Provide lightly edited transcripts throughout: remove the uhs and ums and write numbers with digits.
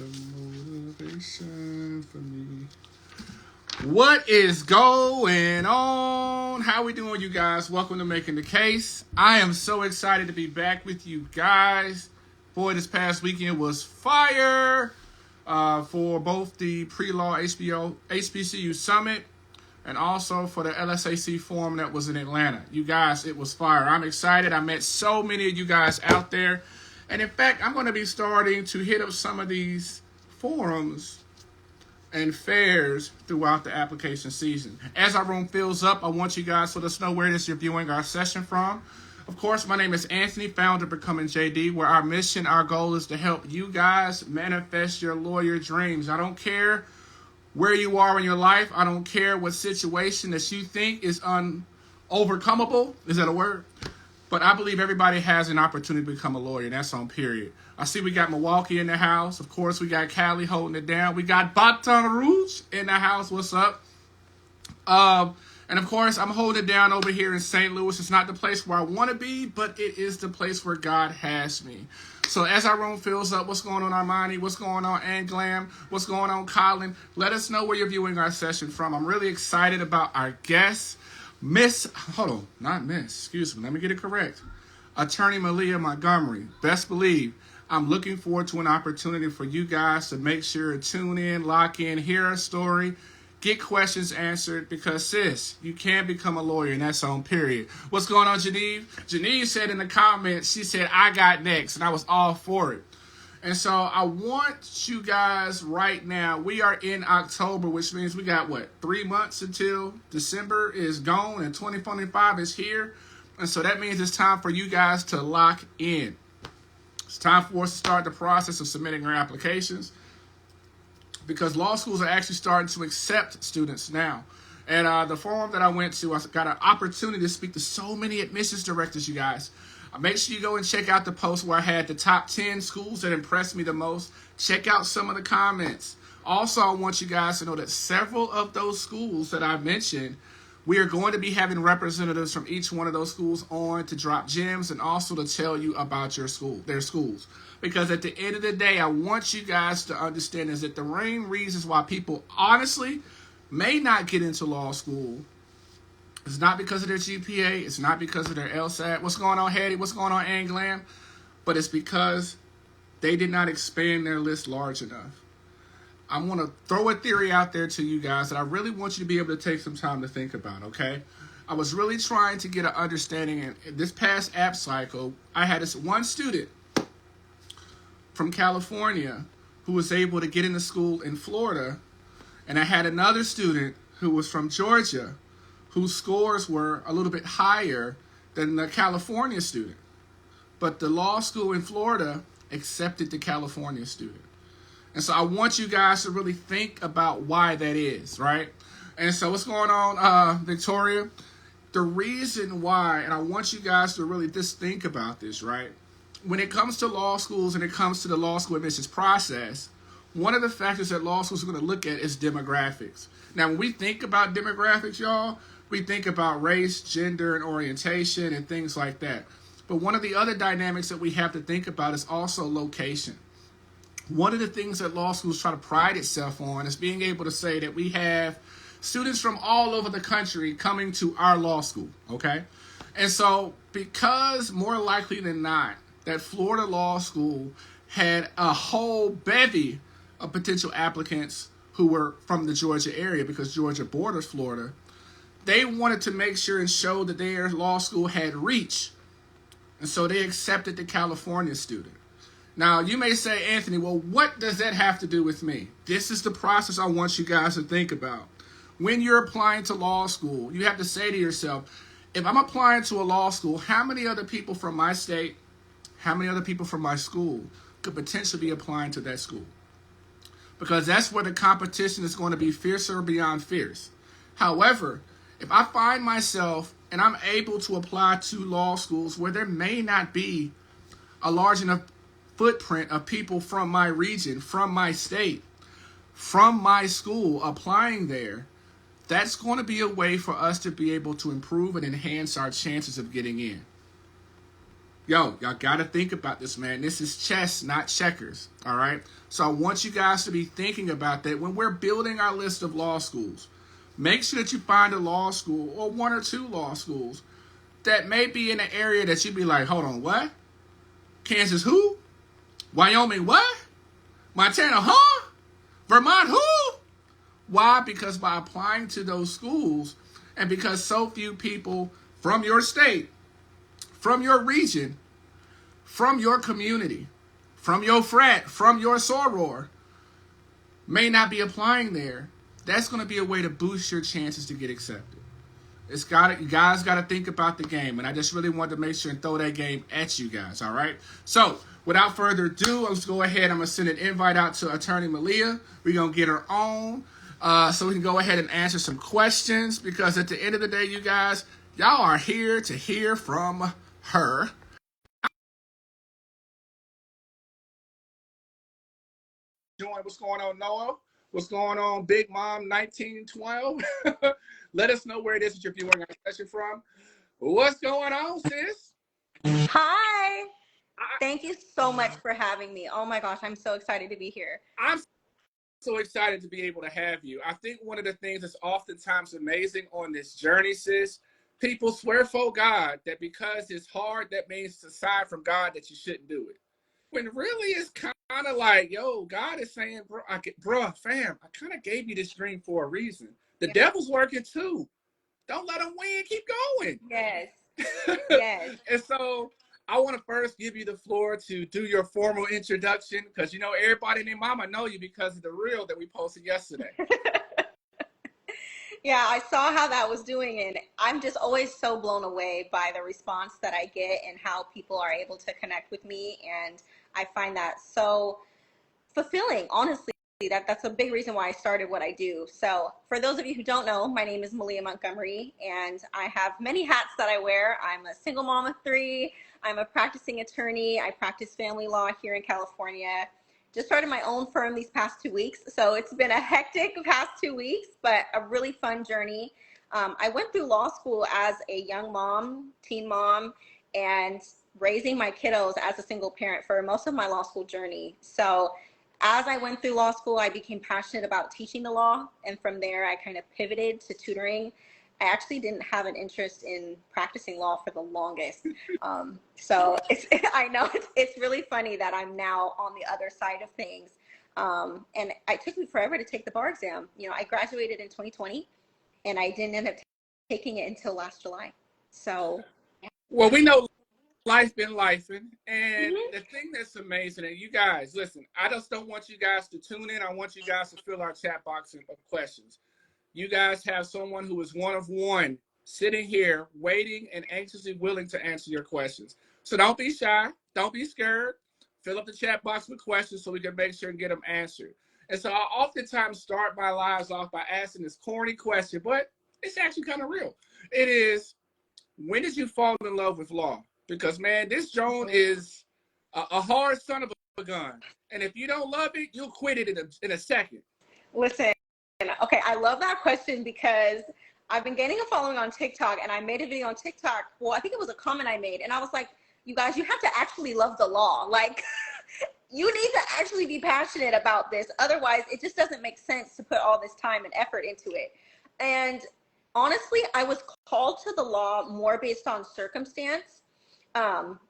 the motivation for me. What is going on? How we doing, you guys? Welcome to Making the Case. I am so excited to be back with you guys. Boy, this past weekend was fire for both the pre-law HBCU Summit and also for the LSAC Forum that was in Atlanta. You guys, it was fire. I'm excited. I met so many of you guys out there. And in fact, I'm going to be starting to hit up some of these forums and fairs throughout the application season. As our room fills up, I want you guys to let us know where it is you're viewing our session from. Of course, my name is Anthony, founder of Becoming JD, where our mission, our goal is to help you guys manifest your lawyer dreams. I don't care where you are in your life. I don't care what situation that you think is unovercomable. Is that a word? But I believe everybody has an opportunity to become a lawyer, and that's on period. I see we got Milwaukee in the house. Of course, we got Cali holding it down. We got Baton Rouge in the house. What's up? And of course, I'm holding it down over here in St. Louis. It's not the place where I want to be, but it is the place where God has me. So as our room fills up, what's going on, Armani? What's going on, Anglam? What's going on, Colin? Let us know where you're viewing our session from. I'm really excited about our guests. Let me get it correct. Attorney Maliyha Montgomery. Best believe, I'm looking forward to an opportunity for you guys to make sure to tune in, lock in, hear our story, get questions answered, because sis, you can become a lawyer, and that's on period. What's going on, Geneve? Geneve said in the comments, she said, I got next, and I was all for it. And so I want you guys right now, we are in October, which means we got, 3 months until December is gone and 2025 is here. And so that means it's time for you guys to lock in. It's time for us to start the process of submitting our applications, because law schools are actually starting to accept students now. And the forum that I went to, I got an opportunity to speak to so many admissions directors, you guys. Make sure you go and check out the post where I had the top 10 schools that impressed me the most. Check out some of the comments. Also, I want you guys to know that several of those schools that I mentioned, we are going to be having representatives from each one of those schools on to drop gems and also to tell you about their schools. Because at the end of the day, I want you guys to understand is that the main reasons why people honestly may not get into law school, it's not because of their GPA. It's not because of their LSAT. What's going on, Hattie? What's going on, Anglam? But it's because they did not expand their list large enough. I want to throw a theory out there to you guys that I really want you to be able to take some time to think about, okay? I was really trying to get an understanding. In this past app cycle, I had this one student from California who was able to get into school in Florida, and I had another student who was from Georgia whose scores were a little bit higher than the California student. But the law school in Florida accepted the California student. And so I want you guys to really think about why that is, right? And so what's going on, Victoria? The reason why, and I want you guys to really just think about this, right? When it comes to law schools and it comes to the law school admissions process, one of the factors that law schools are going to look at is demographics. Now, when we think about demographics, y'all, we think about race, gender, and orientation and things like that. But one of the other dynamics that we have to think about is also location. One of the things that law schools try to pride itself on is being able to say that we have students from all over the country coming to our law school, okay? And so because more likely than not, that Florida Law School had a whole bevy of potential applicants who were from the Georgia area because Georgia borders Florida, they wanted to make sure and show that their law school had reach. And so they accepted the California student. Now, you may say, Anthony, well, what does that have to do with me? This is the process I want you guys to think about. When you're applying to law school, you have to say to yourself, if I'm applying to a law school, how many other people from my state, how many other people from my school could potentially be applying to that school? Because that's where the competition is going to be fiercer beyond fierce. However, if I find myself and I'm able to apply to law schools where there may not be a large enough footprint of people from my region, from my state, from my school applying there, that's going to be a way for us to be able to improve and enhance our chances of getting in. Yo, y'all got to think about this, man. This is chess, not checkers. All right. So I want you guys to be thinking about that when we're building our list of law schools. Make sure that you find a law school or one or two law schools that may be in an area that you'd be like, hold on, what? Kansas who? Wyoming what? Montana huh? Vermont who? Why? Because by applying to those schools and because so few people from your state, from your region, from your community, from your frat, from your soror may not be applying there, that's going to be a way to boost your chances to get accepted. You guys got to think about the game, and I just really wanted to make sure and throw that game at you guys. All right. So without further ado, let's go ahead. I'm gonna send an invite out to Attorney Maliyha. We're gonna get her on, so we can go ahead and answer some questions. Because at the end of the day, you guys, y'all are here to hear from her. What's going on, Noah? What's going on, Big Mom 1912? Let us know where it is that you're viewing our session from. What's going on, sis? Hi. Thank you so much for having me. Oh my gosh, I'm so excited to be here. I'm so excited to be able to have you. I think one of the things that's oftentimes amazing on this journey, sis, people swear for God that because it's hard, that means aside from God that you shouldn't do it. When really it's kind of like, yo, God is saying, bro, fam, I kind of gave you this dream for a reason. The devil's working too. Don't let him win. Keep going. Yes. Yes. And so I want to first give you the floor to do your formal introduction because, you know, everybody and their mama know you because of the reel that we posted yesterday. Yeah, I saw how that was doing, and I'm just always so blown away by the response that I get and how people are able to connect with me. And I find that so fulfilling, honestly. That's a big reason why I started what I do. So for those of you who don't know, my name is Maliyha Montgomery, and I have many hats that I wear. I'm a single mom of 3. I'm a practicing attorney. I practice family law here in California. Just started my own firm these past 2 weeks. So it's been a hectic past 2 weeks, but a really fun journey. I went through law school as a young mom, teen mom, and raising my kiddos as a single parent for most of my law school journey. So as I went through law school, I became passionate about teaching the law. And from there, I kind of pivoted to tutoring. I actually didn't have an interest in practicing law for the longest. So I know it's really funny that I'm now on the other side of things. And it took me forever to take the bar exam. You know, I graduated in 2020 and I didn't end up taking it until last July. So. Well, we know life been lifing, and the thing that's amazing, and you guys, listen, I just don't want you guys to tune in. I want you guys to fill our chat box of questions. You guys have someone who is one of one sitting here waiting and anxiously willing to answer your questions. So don't be shy. Don't be scared. Fill up the chat box with questions so we can make sure and get them answered. And so I oftentimes start my lives off by asking this corny question, but it's actually kind of real. It is, when did you fall in love with law? Because, man, this Joan is a hard son of a gun. And if you don't love it, you'll quit it in a second. Listen, okay, I love that question because I've been gaining a following on TikTok, and I made a video on TikTok. Well, I think it was a comment I made, and I was like, you guys, you have to actually love the law. Like, you need to actually be passionate about this. Otherwise, it just doesn't make sense to put all this time and effort into it. And honestly, I was called to the law more based on circumstance.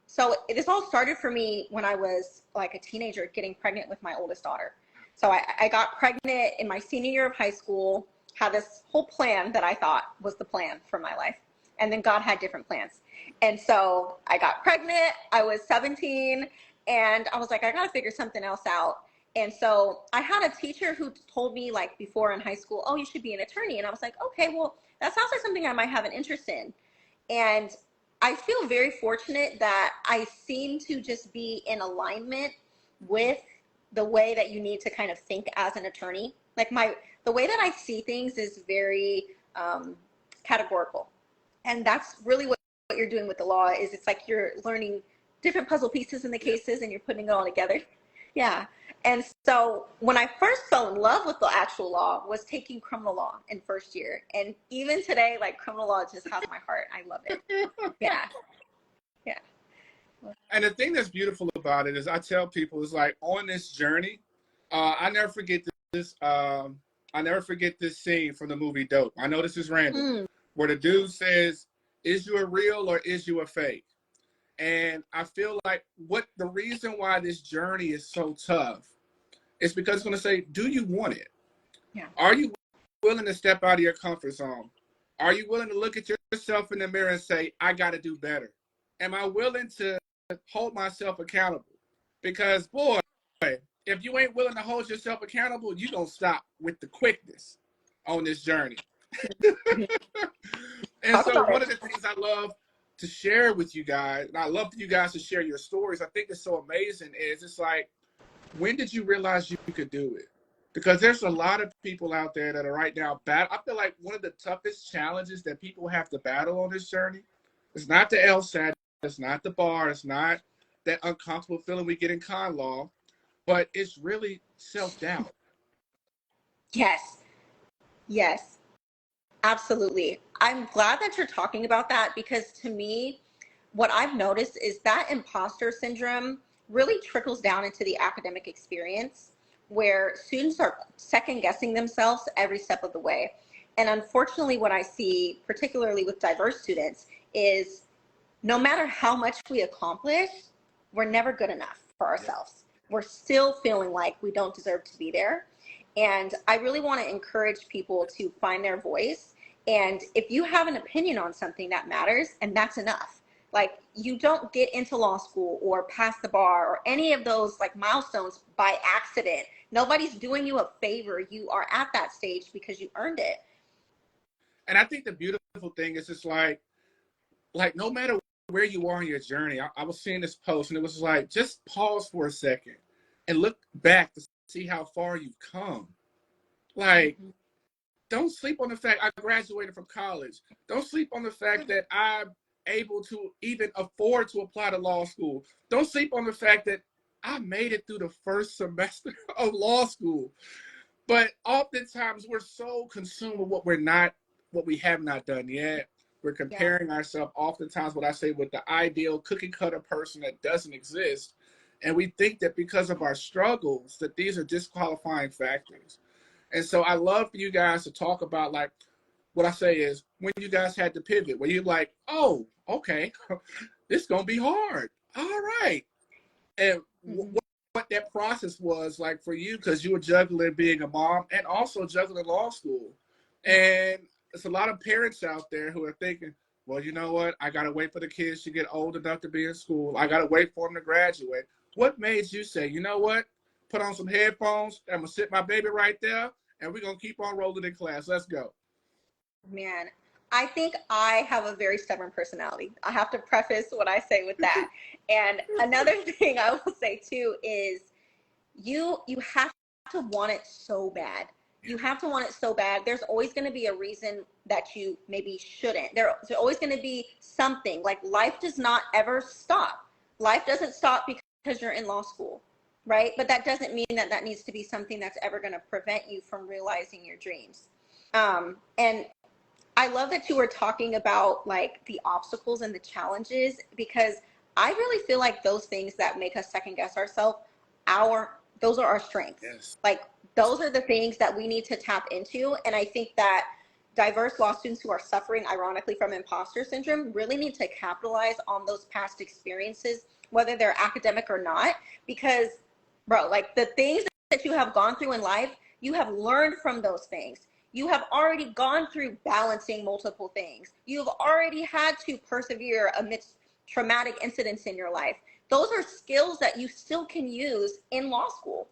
So this all started for me when I was like a teenager getting pregnant with my oldest daughter. So I got pregnant in my senior year of high school, had this whole plan that I thought was the plan for my life. And then God had different plans. And so I got pregnant, I was 17, and I was like, I gotta figure something else out. And so I had a teacher who told me like before in high school, oh, you should be an attorney. And I was like, okay, well, that sounds like something I might have an interest in. And I feel very fortunate that I seem to just be in alignment with the way that you need to kind of think as an attorney. Like the way that I see things is very categorical. And that's really what you're doing with the law is it's like you're learning different puzzle pieces in the cases and you're putting it all together. Yeah. And so when I first fell in love with the actual law was taking criminal law in first year. And even today, like criminal law just has my heart. I love it. Yeah. Yeah. And the thing that's beautiful about it is I tell people is like on this journey, I never forget this. I never forget this scene from the movie Dope. I know this is random, Mm. where the dude says, "Is you a real or is you a fake?" And I feel like what the reason why this journey is so tough is because it's going to say, "Do you want it? Yeah. Are you willing to step out of your comfort zone? Are you willing to look at yourself in the mirror and say, I got to do better? Am I willing to hold myself accountable? Because, boy, if you ain't willing to hold yourself accountable, you're going to stop with the quickness on this journey." And Talk so about one it. of the things I love to share with you guys, and I love for you guys to share your stories, I think it's so amazing, is it's like, when did you realize you could do it? Because there's a lot of people out there that are right now I feel like one of the toughest challenges that people have to battle on this journey is not the LSAT, it's not the bar, it's not that uncomfortable feeling we get in con law, but it's really self-doubt. Yes. Yes. Absolutely. I'm glad that you're talking about that because to me, what I've noticed is that imposter syndrome really trickles down into the academic experience where students are second guessing themselves every step of the way. And unfortunately, what I see, particularly with diverse students, is no matter how much we accomplish, we're never good enough for ourselves. We're still feeling like we don't deserve to be there. And I really want to encourage people to find their voice. And if you have an opinion on something that matters, and that's enough. Like you don't get into law school or pass the bar or any of those like milestones by accident. Nobody's doing you a favor. You are at that stage because you earned it. And I think the beautiful thing is it's like no matter where you are in your journey, I was seeing this post and it was like, just pause for a second and look back to see how far you've come. Like, don't sleep on the fact I graduated from college. Don't sleep on the fact that I'm able to even afford to apply to law school. Don't sleep on the fact that I made it through the first semester of law school. But oftentimes we're so consumed with what we have not done yet. We're Yeah. comparing ourselves oftentimes, what I say, with the ideal cookie cutter person that doesn't exist. And we think that because of our struggles, that these are disqualifying factors. And so I love for you guys to talk about, like, what I say is when you guys had to pivot, where you're like, oh, okay, this is going to be hard. All right. And Mm-hmm. what that process was like for you, because you were juggling being a mom and also juggling law school. And there's a lot of parents out there who are thinking, well, you know what? I got to wait for the kids to get old enough to be in school. I got to wait for them to graduate. What made you say, you know what? Put on some headphones. I'm going to sit my baby right there, and we're going to keep on rolling in class. Let's go. Man, I think I have a very stubborn personality. I have to preface what I say with that. And another thing I will say too is you have to want it so bad. You have to want it so bad. There's always going to be a reason that you maybe shouldn't. There's always going to be something. Like life does not ever stop. Life doesn't stop because you're in law school, right? But that doesn't mean that that needs to be something that's ever going to prevent you from realizing your dreams. And I love that you were talking about like the obstacles and the challenges because I really feel like those things that make us second guess ourselves, those are our strengths. Yes. Like those are the things that we need to tap into. And I think that diverse law students who are suffering ironically from imposter syndrome really need to capitalize on those past experiences, whether they're academic or not, because bro, like the things that you have gone through in life, you have learned from those things. You have already gone through balancing multiple things. You've already had to persevere amidst traumatic incidents in your life. Those are skills that you still can use in law school.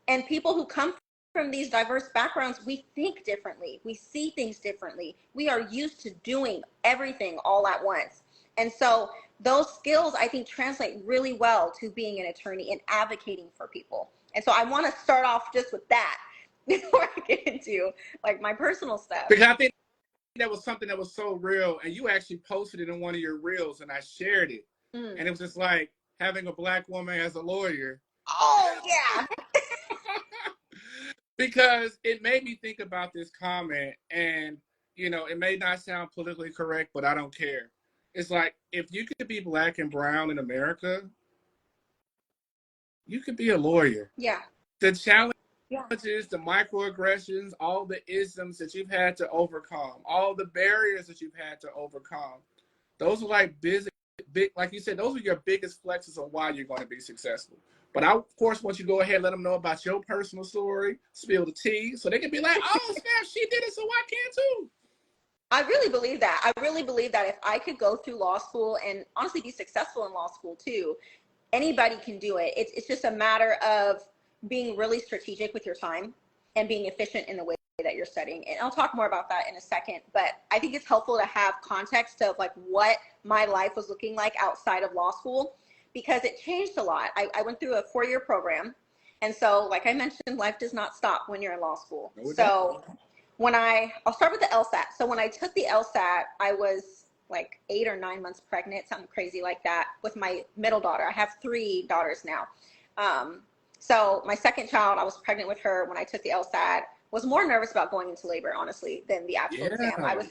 And people who come from these diverse backgrounds, we think differently. We see things differently. We are used to doing everything all at once. And so those skills, I think, translate really well to being an attorney and advocating for people. And so I want to start off just with that before I get into like my personal stuff. Because I think that was something that was so real, and you actually posted it in one of your reels, and I shared it, and it was just like having a black woman as a lawyer. Oh yeah. Because it made me think about this comment, and it may not sound politically correct, but I don't care. It's like, if you could be black and brown in America, you could be a lawyer. Yeah. The challenge Yeah. is the microaggressions, all the isms that you've had to overcome, all the barriers that you've had to overcome. Those are like big, like you said, those are your biggest flexes on why you're going to be successful. But I, of course, once you go ahead and let them know about your personal story, spill the tea, so they can be like, oh, snap, she did it, so I can too. I really believe that. I really believe that if I could go through law school and honestly be successful in law school too, anybody can do it. It's just a matter of being really strategic with your time and being efficient in the way that you're studying. And I'll talk more about that in a second, but I think it's helpful to have context of like what my life was looking like outside of law school, because it changed a lot. I went through a 4-year program. And so, like I mentioned, life does not stop when you're in law school. No, so I'll start with the LSAT. So when I took the LSAT, I was like 8 or 9 months pregnant, something crazy like that, with my middle daughter. I have 3 daughters now. So my second child, I was pregnant with her when I took the LSAT. Was more nervous about going into labor, honestly, than the actual exam. I was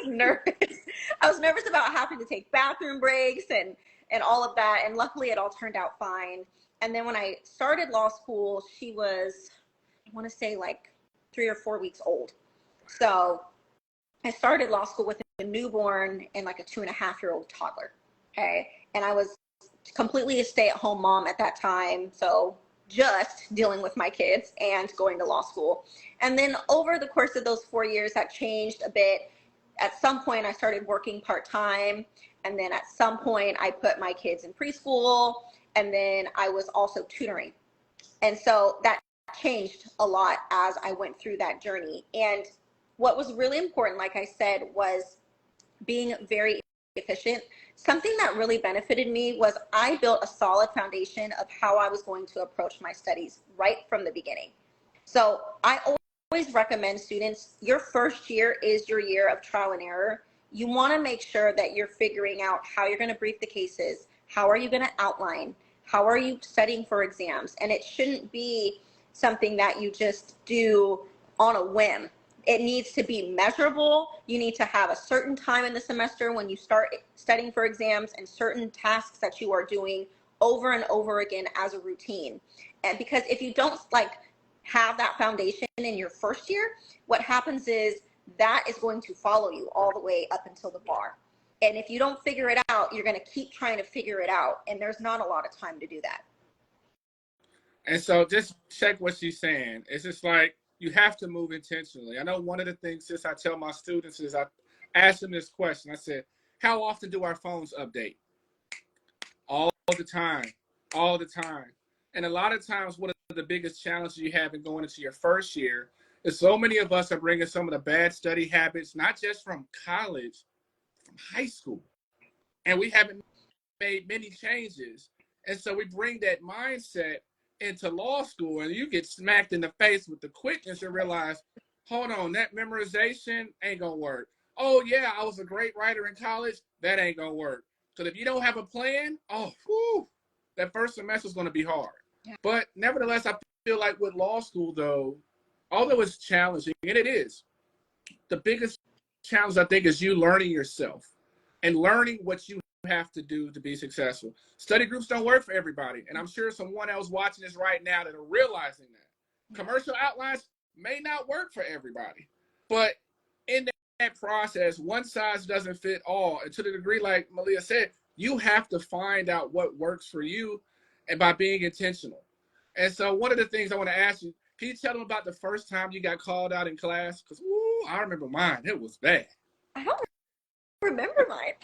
nervous. I was nervous about having to take bathroom breaks and all of that. And luckily it all turned out fine. And then when I started law school, she was, I want to say like 3 or 4 weeks old. So I started law school with a newborn and like a 2.5-year-old toddler. Okay. And I was completely a stay-at-home mom at that time. So just dealing with my kids and going to law school. And then over the course of those 4 years, that changed a bit. At some point, I started working part-time. And then at some point, I put my kids in preschool. And then I was also tutoring. And so that changed a lot as I went through that journey. And what was really important, like I said, was being very efficient. Something that really benefited me was I built a solid foundation of how I was going to approach my studies right from the beginning. So I always recommend students, your first year is your year of trial and error. You want to make sure that you're figuring out how you're going to brief the cases, how are you going to outline, how are you studying for exams, and it shouldn't be something that you just do on a whim. It needs to be measurable. You need to have a certain time in the semester when you start studying for exams and certain tasks that you are doing over and over again as a routine. And because if you don't like have that foundation in your first year, what happens is that is going to follow you all the way up until the bar. And if you don't figure it out, you're going to keep trying to figure it out. And there's not a lot of time to do that. And so just check what she's saying. It's just like, you have to move intentionally. I know one of the things since I tell my students is I ask them this question. I said, how often do our phones update? All the time, all the time. And a lot of times, one of the biggest challenges you have in going into your first year is so many of us are bringing some of the bad study habits, not just from college, from high school. And we haven't made many changes. And so we bring that mindset into law school and you get smacked in the face with the quickness and realize, hold on, that memorization ain't gonna work. Oh yeah, I was a great writer in college. That ain't gonna work. Because if you don't have a plan, that first semester is gonna be hard. Yeah. But nevertheless, I feel like with law school though, although it's challenging, and it is, the biggest challenge I think is you learning yourself and learning what you have to do to be successful. Study groups don't work for everybody. And I'm sure someone else watching this right now that are realizing that. Commercial outlines may not work for everybody. But in that process, one size doesn't fit all. And to the degree, like Maliyha said, you have to find out what works for you and by being intentional. And so one of the things I want to ask you, can you tell them about the first time you got called out in class? Because I remember mine. It was bad. I don't remember mine.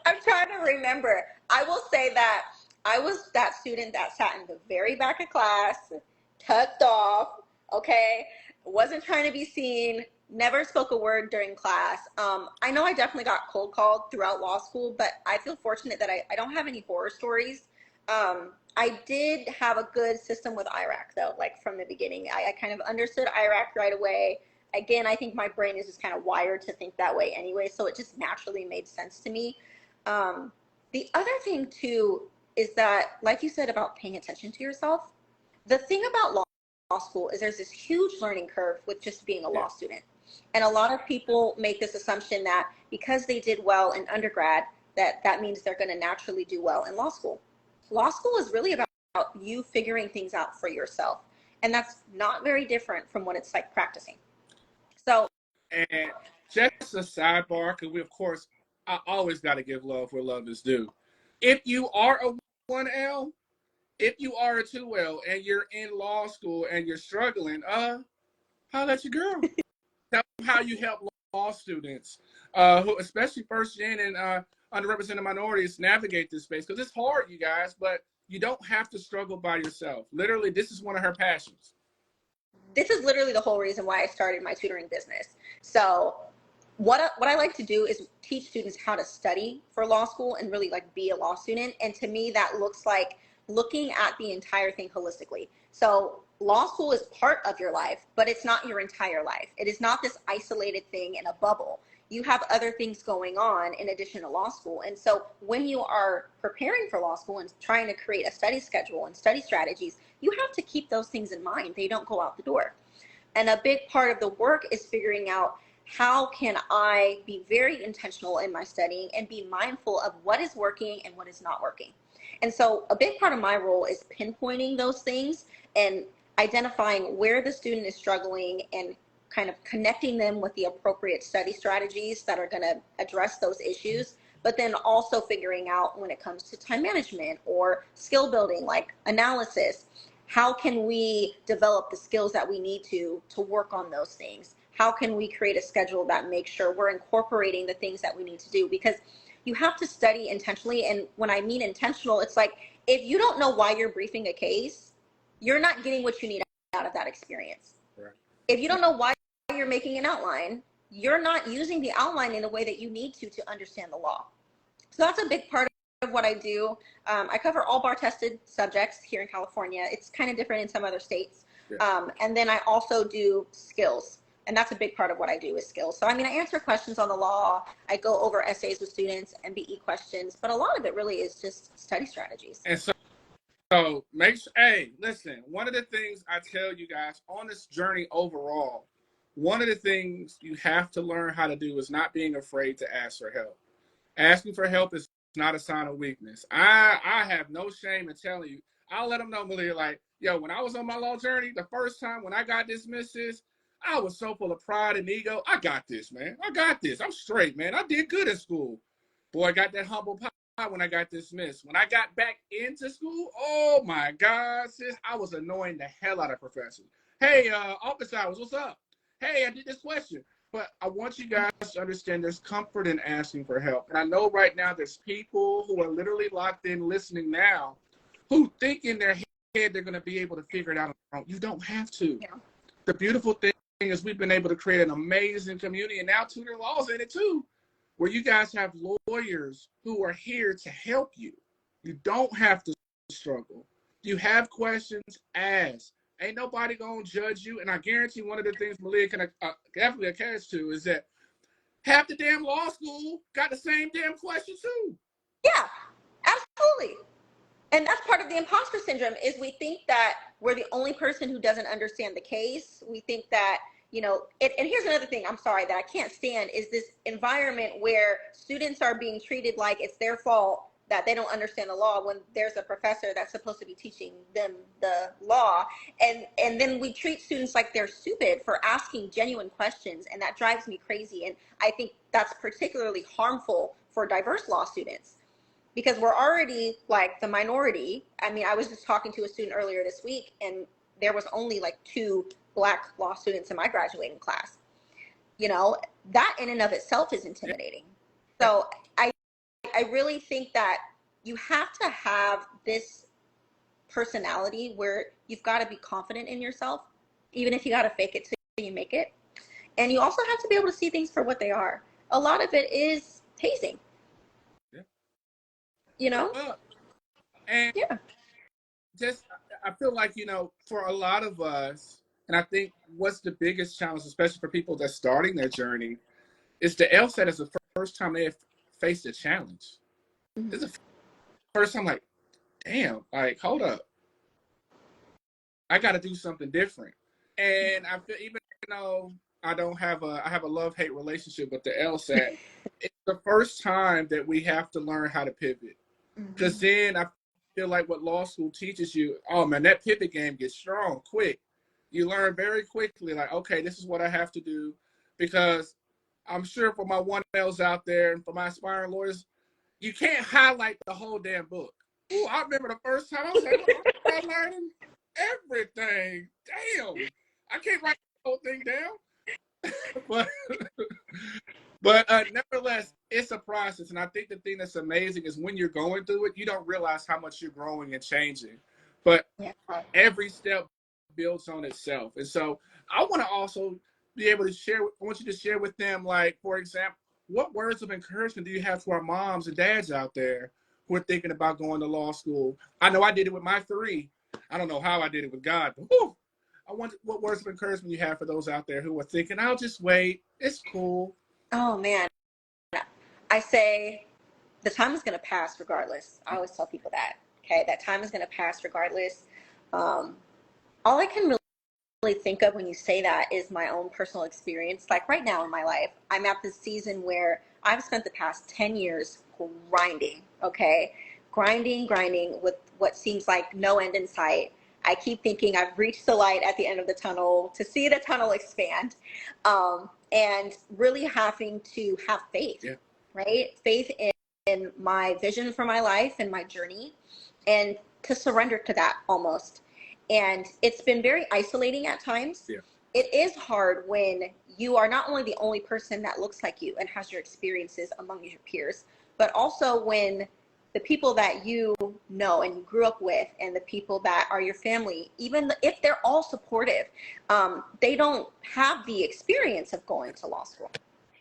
I'm trying to remember. I will say that I was that student that sat in the very back of class, tucked off, okay? Wasn't trying to be seen, never spoke a word during class. I know I definitely got cold called throughout law school, but I feel fortunate that I don't have any horror stories. I did have a good system with IRAC though, like from the beginning. I kind of understood IRAC right away. Again, I think my brain is just kind of wired to think that way anyway, so it just naturally made sense to me. The other thing too is that, like you said about paying attention to yourself, the thing about law school is there's this huge learning curve with just being a law student. And a lot of people make this assumption that because they did well in undergrad, that means they're going to naturally do well in law school. Law school is really about you figuring things out for yourself. And that's not very different from what it's like practicing. So, And just a sidebar, because we, of course, I always got to give love where love is due. If you are a 1L, if you are a 2L, and you're in law school and you're struggling, holla at your girl. Tell them how you help law students, who, especially first gen and underrepresented minorities, navigate this space. Because it's hard, you guys, but you don't have to struggle by yourself. Literally, this is one of her passions. this is literally the whole reason why I started my tutoring business. So what I like to do is teach students how to study for law school and really like be a law student. And to me, that looks like looking at the entire thing holistically. So law school is part of your life, but it's not your entire life. It is not this isolated thing in a bubble. You have other things going on in addition to law school. And so when you are preparing for law school and trying to create a study schedule and study strategies, you have to keep those things in mind. They don't go out the door. And a big part of the work is figuring out, how can I be very intentional in my studying and be mindful of what is working and what is not working. And so a big part of my role is pinpointing those things and identifying where the student is struggling and kind of connecting them with the appropriate study strategies that are going to address those issues, but then also figuring out when it comes to time management or skill building, like analysis, how can we develop the skills that we need to work on those things? How can we create a schedule that makes sure we're incorporating the things that we need to do? Because you have to study intentionally. And when I mean intentional, it's like, if you don't know why you're briefing a case, you're not getting what you need out of that experience. Right. If you don't know why you're making an outline, you're not using the outline in the way that you need to understand the law. So that's a big part of what I do. I cover all bar tested subjects here in California. It's kind of different in some other states. Yeah. And then I also do skills. And that's a big part of what I do is skills. So, I mean, I answer questions on the law. I go over essays with students, MBE questions, but a lot of it really is just study strategies. And so make sure, hey, listen, one of the things I tell you guys on this journey overall, one of the things you have to learn how to do is not being afraid to ask for help. Asking for help is not a sign of weakness. I have no shame in telling you. I'll let them know, Maliyha, like, yo, when I was on my law journey, the first time when I got dismissed, I was so full of pride and ego. I got this, man. I got this. I'm straight, man. I did good in school. Boy, I got that humble pie when I got dismissed. When I got back into school, oh my God, sis, I was annoying the hell out of professors. Hey, office hours, what's up? Hey, I did this question. But I want you guys to understand there's comfort in asking for help. And I know right now there's people who are literally locked in listening now who think in their head they're going to be able to figure it out. You don't have to. Yeah. The beautiful thing is we've been able to create an amazing community, and now Tutor Law's in it too, where you guys have lawyers who are here to help you. You don't have to struggle. You have questions, ask. Ain't nobody gonna judge you. And I guarantee one of the things Maliyha can definitely attest to is that half the damn law school got the same damn question too. Yeah, absolutely. And that's part of the imposter syndrome, is we think that we're the only person who doesn't understand the case. We think that, you know, and here's another thing, I'm sorry, that I can't stand, is this environment where students are being treated like it's their fault that they don't understand the law when there's a professor that's supposed to be teaching them the law. And then we treat students like they're stupid for asking genuine questions, and that drives me crazy. And I think that's particularly harmful for diverse law students, because we're already like the minority. I mean, I was just talking to a student earlier this week, and there was only like 2 Black law students in my graduating class. You know, that in and of itself is intimidating. So I really think that you have to have this personality where you've got to be confident in yourself, even if you got to fake it till you make it. And you also have to be able to see things for what they are. A lot of it is hazing. Yeah. You know? And yeah, just, I feel like, you know, for a lot of us, and I think what's the biggest challenge, especially for people that's starting their journey, is the LSAT is the first time they have faced a challenge. Mm-hmm. It's the first time, like, damn, like, hold up. I got to do something different. And I feel, even though I have a love-hate relationship with the LSAT, it's the first time that we have to learn how to pivot. Because then I feel like what law school teaches you, oh man, that pivot game gets strong quick. You learn very quickly, like, okay, this is what I have to do. Because I'm sure for my 1Ls out there and for my aspiring lawyers, you can't highlight the whole damn book. Ooh, I remember the first time I was like, well, I'm learning everything. Damn. I can't write the whole thing down. but but nevertheless, it's a process. And I think the thing that's amazing is when you're going through it, you don't realize how much you're growing and changing. But every step builds on itself. And so I want to also be able to share, I want you to share with them, like, for example, what words of encouragement do you have to our moms and dads out there who are thinking about going to law school? I know I did it with my 3. I don't know how I did it with God, but whew, I wonder what words of encouragement you have for those out there who are thinking, I'll just wait. It's cool. Oh, man. I say the time is going to pass regardless. I always tell people that, okay? That time is going to pass regardless. All I can really think of when you say that is my own personal experience. Like right now in my life, I'm at this season where I've spent the past 10 years grinding, okay? Grinding with what seems like no end in sight. I keep thinking I've reached the light at the end of the tunnel, to see the tunnel expand, and really having to have faith, right? Faith in my vision for my life and my journey, and to surrender to that almost. And it's been very isolating at times. It is hard when you are not only the only person that looks like you and has your experiences among your peers, but also when the people that you know and you grew up with and the people that are your family, even if they're all supportive, they don't have the experience of going to law school.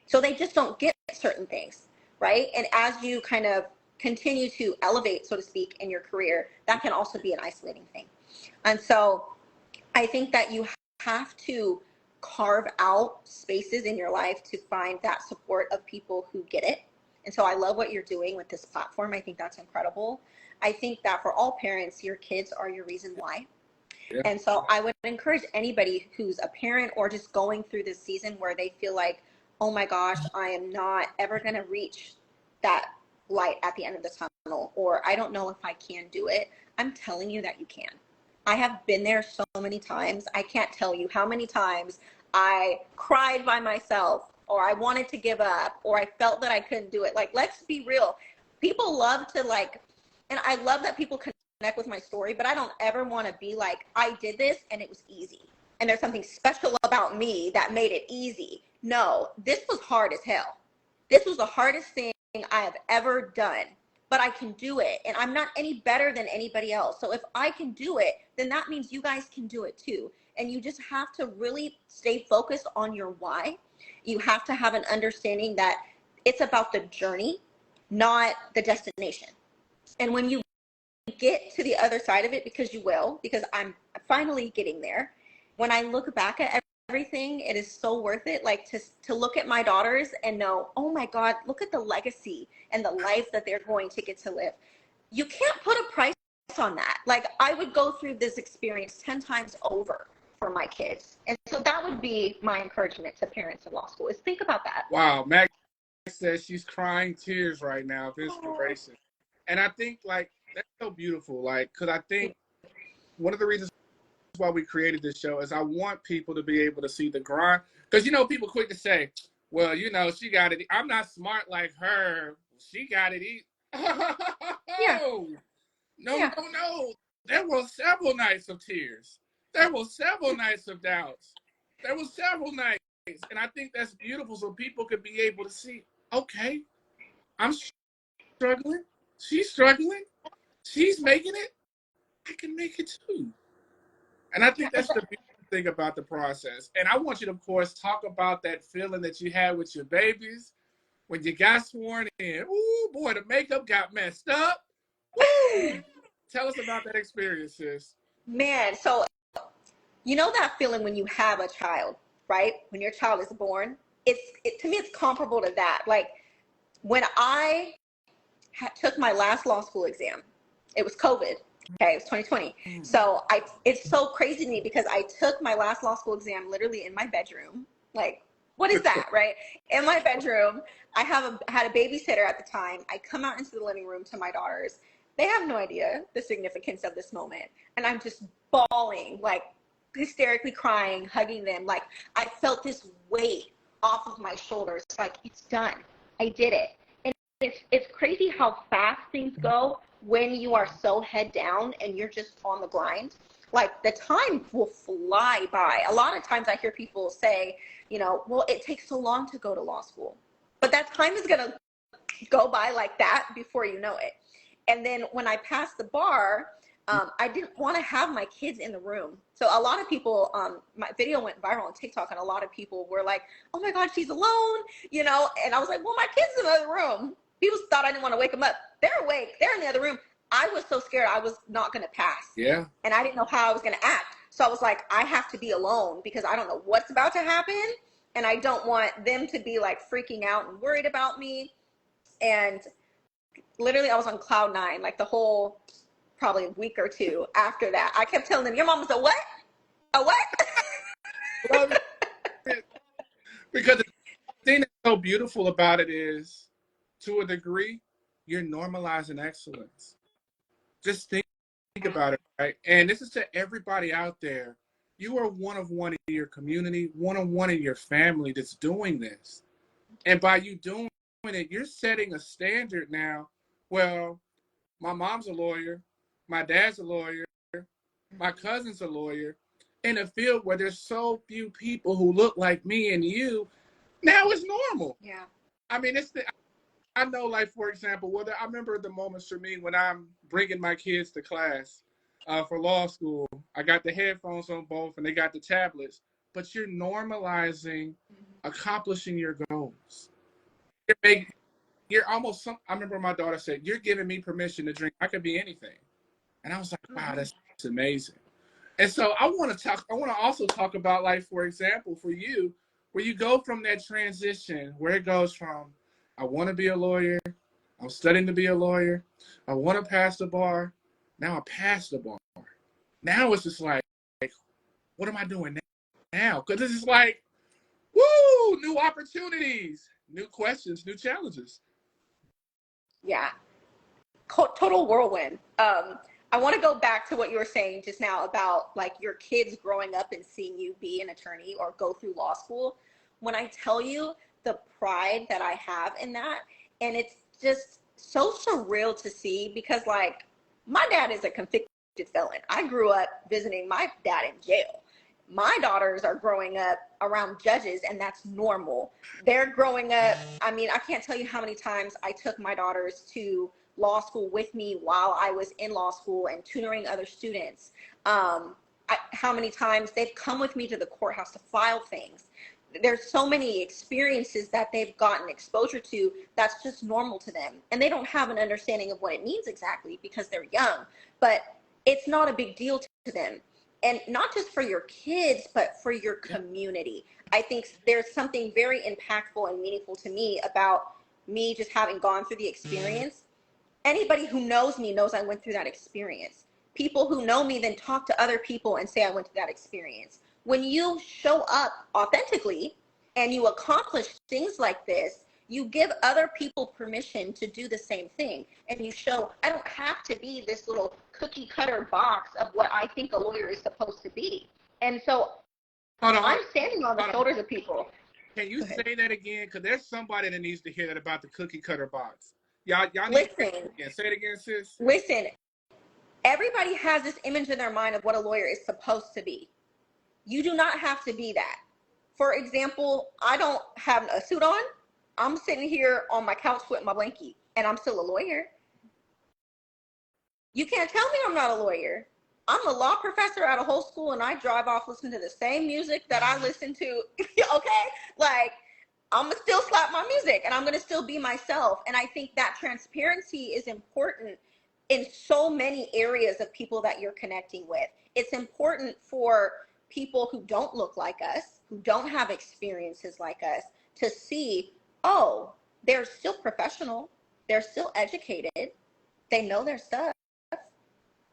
So they just don't get certain things, right? And as you kind of continue to elevate, so to speak, in your career, that can also be an isolating thing. And so I think that you have to carve out spaces in your life to find that support of people who get it. And so I love what you're doing with this platform. I think that's incredible. I think that for all parents, your kids are your reason why. And so I would encourage anybody who's a parent or just going through this season where they feel like, oh my gosh, I am not ever going to reach that light at the end of the tunnel, or I don't know if I can do it. I'm telling you that you can. I have been there so many times. I can't tell you how many times I cried by myself, or I wanted to give up, or I felt that I couldn't do it. Like, let's be real. People love to and I love that people connect with my story, but I don't ever want to be like, I did this and it was easy, and there's something special about me that made it easy. No, this was hard as hell. This was the hardest thing I have ever done, but I can do it, and I'm not any better than anybody else. So if I can do it, then that means you guys can do it too. And you just have to really stay focused on your why. You have to have an understanding that it's about the journey, not the destination. And when you get to the other side of it, because you will, because I'm finally getting there, when I look back at everything, it is so worth it. Like to look at my daughters and know, oh my God, look at the legacy and the life that they're going to get to live. You can't put a price on that. Like, I would go through this experience 10 times over for my kids. And so that would be my encouragement to parents in law school, is think about that. Wow, Meg says she's crying tears right now of inspiration. And I think, like, that's so beautiful. Like, because I think one of the reasons why we created this show is I want people to be able to see the grind. Because, you know, people quick to say, well, you know, she got it. I'm not smart like her. She got it. No. There were several nights of tears. There were several nights of doubts. There were several nights. And I think that's beautiful, so people could be able to see, okay, I'm struggling. She's struggling. She's making it. I can make it too. And I think that's the beautiful thing about the process. And I want you to, of course, talk about that feeling that you had with your babies when you got sworn in. Ooh, boy, the makeup got messed up. Woo! Tell us about that experience, sis. Man, so you know that feeling when you have a child, right? When your child is born, to me, it's comparable to that. Like, when I took my last law school exam, it was COVID. Okay, it was 2020. So it's so crazy to me because I took my last law school exam literally in my bedroom. Like, what is that, right? In my bedroom. I had a babysitter at the time. I come out into the living room to my daughters. They have no idea the significance of this moment. And I'm just bawling, like hysterically crying, hugging them. Like I felt this weight off of my shoulders. Like, it's done. I did it. And it's crazy how fast things go when you are so head down and you're just on the grind. Like, the time will fly by. A lot of times I hear people say, you know, well, it takes so long to go to law school. But that time is going to go by like that before you know it. And then when I passed the bar, I didn't want to have my kids in the room. So a lot of people, my video went viral on TikTok, and a lot of people were like, oh my God, she's alone, you know? And I was like, well, my kid's in the other room. People thought I didn't want to wake them up. They're awake. They're in the other room. I was so scared I was not going to pass. Yeah. And I didn't know how I was going to act. So I was like, I have to be alone because I don't know what's about to happen. And I don't want them to be like freaking out and worried about me. And literally I was on cloud nine, like the whole probably a week or two after that. I kept telling them, your mom was a what? A what? Because the thing that's so beautiful about it is, to a degree, you're normalizing excellence. Just think about it, right? And this is to everybody out there. You are one of one in your community, one of one in your family that's doing this. And by you doing it, you're setting a standard now. Well, my mom's a lawyer, my dad's a lawyer, my cousin's a lawyer, in a field where there's so few people who look like me and you. Now it's normal. Yeah. I mean, I know, like, for example, I remember the moments for me when I'm bringing my kids to class for law school. I got the headphones on both, and they got the tablets. But you're normalizing accomplishing your goals. You're almost, I remember my daughter said, you're giving me permission to drink. I could be anything. And I was like, wow, that's amazing. And so I want to also talk about, like, for example, for you, where you go from that transition, where it goes from, I want to be a lawyer, I'm studying to be a lawyer, I want to pass the bar, now I pass the bar. Now it's just like, what am I doing now? Because it's just like, woo, new opportunities, new questions, new challenges. Yeah. Total whirlwind. I want to go back to what you were saying just now about like your kids growing up and seeing you be an attorney or go through law school. When I tell you the pride that I have in that, and it's just so surreal to see because like my dad is a convicted felon. I grew up visiting my dad in jail. My daughters are growing up around judges, and that's normal. They're growing up, I mean, I can't tell you how many times I took my daughters to law school with me while I was in law school and tutoring other students. How many times they've come with me to the courthouse to file things. There's so many experiences that they've gotten exposure to that's just normal to them. And they don't have an understanding of what it means exactly because they're young, but it's not a big deal to them. And not just for your kids, but for your community. I think there's something very impactful and meaningful to me about me just having gone through the experience. Anybody who knows me knows I went through that experience. People who know me then talk to other people and say I went through that experience. When you show up authentically and you accomplish things like this, you give other people permission to do the same thing. And you show, I don't have to be this little cookie cutter box of what I think a lawyer is supposed to be. And so I'm standing on the shoulders of people. Can you say that again? Because there's somebody that needs to hear that about the cookie cutter box. Y'all need listen, to say it again, sis. Listen, everybody has this image in their mind of what a lawyer is supposed to be. You do not have to be that. For example, I don't have a suit on. I'm sitting here on my couch with my blankie, and I'm still a lawyer. You can't tell me I'm not a lawyer. I'm a law professor at a whole school, and I drive off listening to the same music that I listen to. Okay? Like, I'm going to still slap my music, and I'm going to still be myself. And I think that transparency is important in so many areas of people that you're connecting with. It's important for people who don't look like us, who don't have experiences like us, to see, oh, they're still professional, they're still educated, they know their stuff,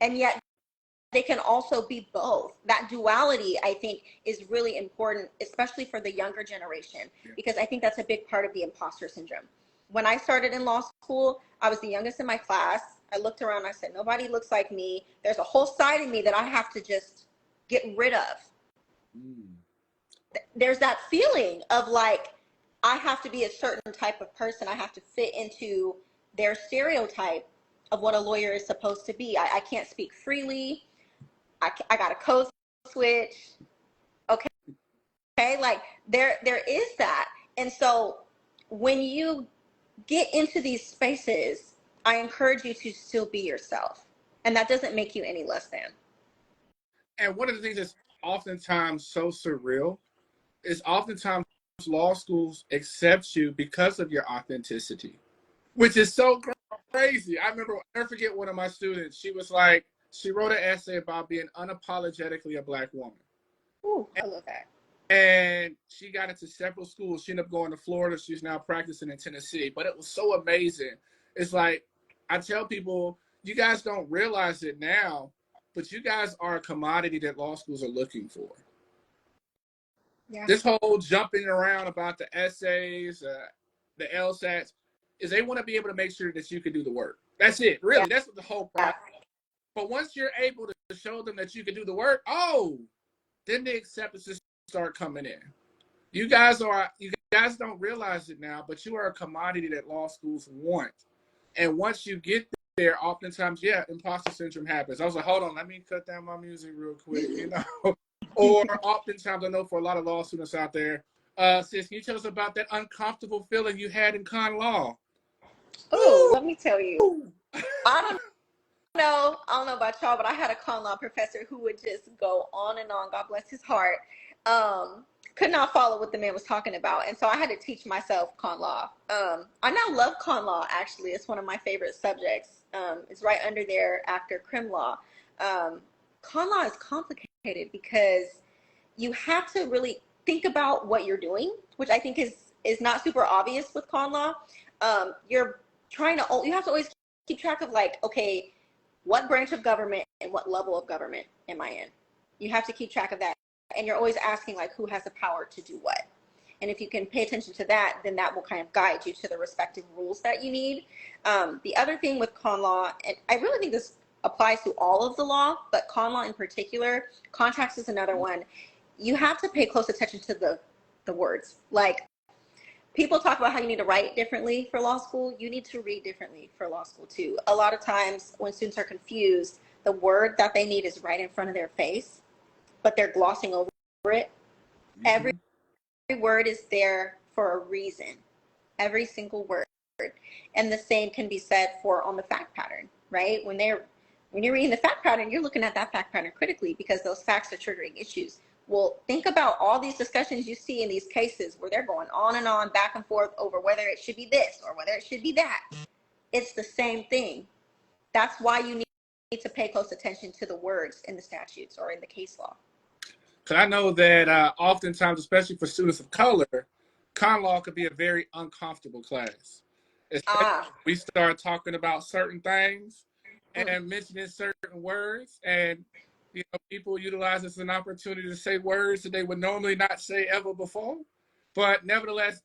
and yet they can also be both. That duality, I think, is really important, especially for the younger generation, because I think that's a big part of the imposter syndrome. When I started in law school, I was the youngest in my class. I looked around. I said, nobody looks like me. There's a whole side of me that I have to just get rid of. There's that feeling of like, I have to be a certain type of person. I have to fit into their stereotype of what a lawyer is supposed to be. I can't speak freely. I got a code switch. Okay, like there is that. And so when you get into these spaces, I encourage you to still be yourself. And that doesn't make you any less than. And one of the things that's oftentimes so surreal is oftentimes law schools accept you because of your authenticity, which is so crazy. I remember, I never forget one of my students. She was like, she wrote an essay about being unapologetically a Black woman. Ooh, I love that. And she got into several schools. She ended up going to Florida. She's now practicing in Tennessee. But it was so amazing. It's like, I tell people, you guys don't realize it now, but you guys are a commodity that law schools are looking for. Yeah. This whole jumping around about the essays, the LSATs, is they want to be able to make sure that you can do the work. That's it. Really, yeah. That's what the whole process. But once you're able to show them that you can do the work, then the acceptances start coming in. You guys don't realize it now, but you are a commodity that law schools want. And once you get there, oftentimes, imposter syndrome happens. I was like, hold on, let me cut down my music real quick, Or oftentimes, I know for a lot of law students out there, sis, can you tell us about that uncomfortable feeling you had in con law? Oh, let me tell you. I don't know about y'all, but I had a con law professor who would just go on and on. God bless his heart. Could not follow what the man was talking about. And so I had to teach myself con law. I now love con law, actually. It's one of my favorite subjects. It's right under there after crim law. Con law is complicated because you have to really think about what you're doing, which I think is not super obvious with con law. You have to always keep track of like, okay, what branch of government and what level of government am I in? You have to keep track of that. And you're always asking like, who has the power to do what? And if you can pay attention to that, then that will kind of guide you to the respective rules that you need. The other thing with con law, and I really think this applies to all of the law, but con law in particular, contracts is another one. You have to pay close attention to the words. Like, people talk about how you need to write differently for law school. You need to read differently for law school too. A lot of times when students are confused, the word that they need is right in front of their face, but they're glossing over it. Mm-hmm. Every word is there for a reason. Every single word. And the same can be said for on the fact pattern, right? When you're reading the fact pattern, you're looking at that fact pattern critically because those facts are triggering issues. Well, think about all these discussions you see in these cases where they're going on and on back and forth over whether it should be this or whether it should be that. It's the same thing. That's why you need to pay close attention to the words in the statutes or in the case law. Because I know that oftentimes, especially for students of color, con law could be a very uncomfortable class. Especially we start talking about certain things and mentioning certain words, and people utilize this as an opportunity to say words that they would normally not say ever before. But nevertheless,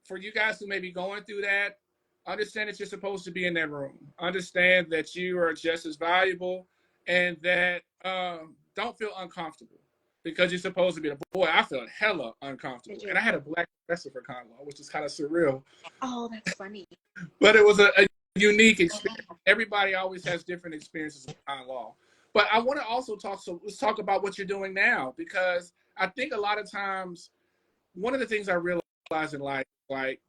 for you guys who may be going through that, understand that you're supposed to be in that room. Understand that you are just as valuable, and that don't feel uncomfortable because you're supposed to be. Boy, I felt hella uncomfortable, and I had a Black professor for con law, which is kind of surreal. Oh, that's funny. But it was a unique experience. Everybody always has different experiences with con law. But I want to also let's talk about what you're doing now, because I think a lot of times, one of the things I realize in life, like,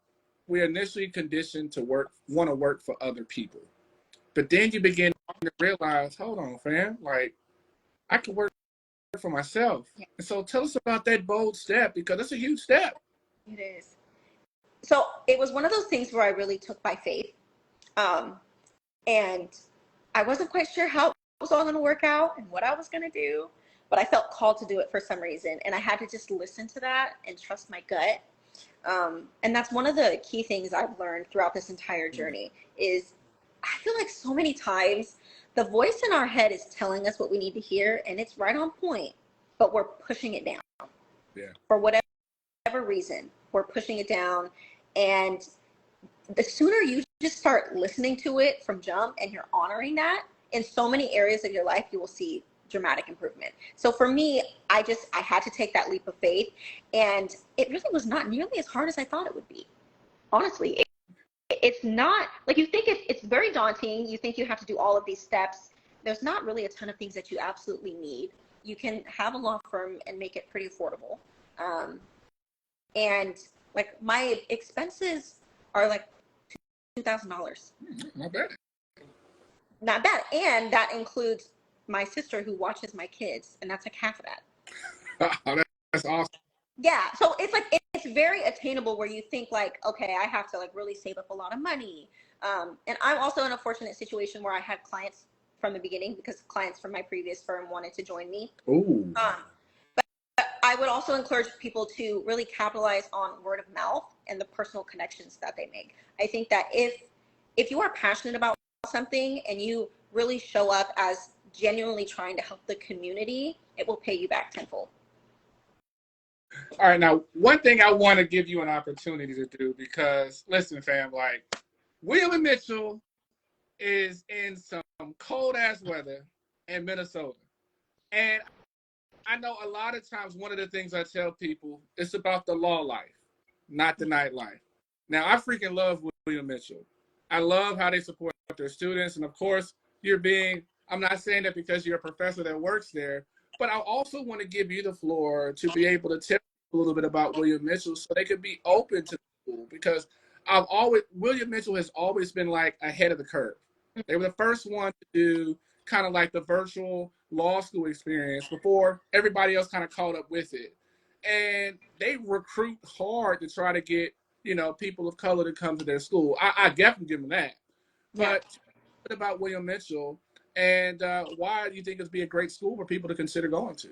we're initially conditioned to want to work for other people. But then you begin to realize, hold on, fam, like, I can work for myself. Yeah. And so tell us about that bold step, because that's a huge step. It is. So it was one of those things where I really took by faith. And I wasn't quite sure how it was all going to work out and what I was going to do, but I felt called to do it for some reason. And I had to just listen to that and trust my gut. And that's one of the key things I've learned throughout this entire journey is I feel like so many times the voice in our head is telling us what we need to hear, and it's right on point, but we're pushing it down. Yeah. For whatever reason, we're pushing it down. And the sooner you just start listening to it from jump and you're honoring that, in so many areas of your life, you will see dramatic improvement. So for me, I had to take that leap of faith, and it really was not nearly as hard as I thought it would be. Honestly, it's not like you think. It's very daunting. You think you have to do all of these steps. There's not really a ton of things that you absolutely need. You can have a law firm and make it pretty affordable. And like my expenses are like $2,000. Not bad. Not bad. And that includes my sister who watches my kids, and that's like half of that. That's awesome. Yeah. So it's like, it's very attainable where you think like, okay, I have to like really save up a lot of money. And I'm also in a fortunate situation where I had clients from the beginning because clients from my previous firm wanted to join me. Ooh. But I would also encourage people to really capitalize on word of mouth and the personal connections that they make. I think that if you are passionate about something and you really show up as genuinely trying to help the community, it will pay you back tenfold. All right, now one thing I want to give you an opportunity to do, because listen, fam, like William and Mitchell is in some cold ass weather in Minnesota, and I know a lot of times one of the things I tell people is about the law life, not the nightlife. Now I freaking love William Mitchell. I love how they support their students, and of course, I'm not saying that because you're a professor that works there, but I also want to give you the floor to be able to tell a little bit about William Mitchell so they could be open to the school, because William Mitchell has always been like ahead of the curve. They were the first one to do kind of like the virtual law school experience before everybody else kind of caught up with it. And they recruit hard to try to get, people of color to come to their school. I definitely give them that. But what about William Mitchell, and why do you think it'd be a great school for people to consider going to?